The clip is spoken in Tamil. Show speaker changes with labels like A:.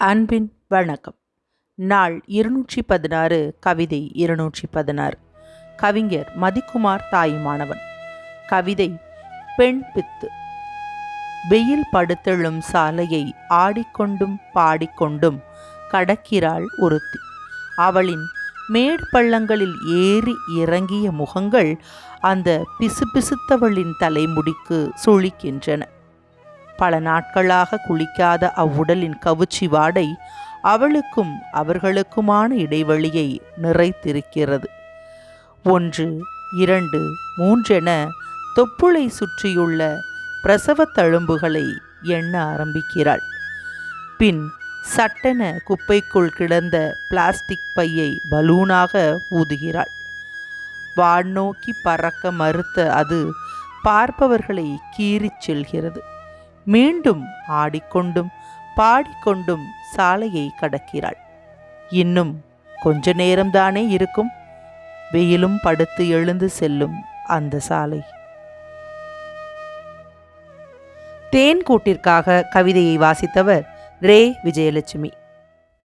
A: அன்பின் வணக்கம். நாள் 216. கவிதை 216. கவிஞர் மதிக்குமார் தாயுமானவன். கவிதை பெண் பித்து. வெயில் படுத்தெழும் சாலையை ஆடிக்கொண்டும் பாடிக்கொண்டும் கடக்கிறாள் ஒருத்தி. அவளின் மேடு பள்ளங்களில் ஏறி இறங்கிய முகங்கள் அந்த பிசுபிசுத்தவளின் தலைமுடிக்கு சுழிக்கின்றன. பல நாட்களாக குளிக்காத அவ்வுடலின் கவுச்சி வாடை அவளுக்கும் அவர்களுக்குமான இடைவெளியை நிறைத்திருக்கிறது. 1, 2, 3 என தொப்புளை சுற்றியுள்ள பிரசவ தழும்புகளை எண்ண ஆரம்பிக்கிறாள். பின் சட்டென குப்பைக்குள் கிடந்த பிளாஸ்டிக் பையை பலூனாக ஊதுகிறாள். வானோக்கி பறக்க மறுத்த அது பார்ப்பவர்களை கீறிச் செல்கிறது. மீண்டும் ஆடிக்கொண்டும் பாடிக்கொண்டும் சாலையை கடக்கிறாள். இன்னும் கொஞ்ச நேரம்தானே இருக்கும். வெயிலும் படுத்து எழுந்து செல்லும் அந்த சாலை. தேன் கூட்டிற்காக கவிதையை வாசித்தவர் ரே. விஜயலட்சுமி.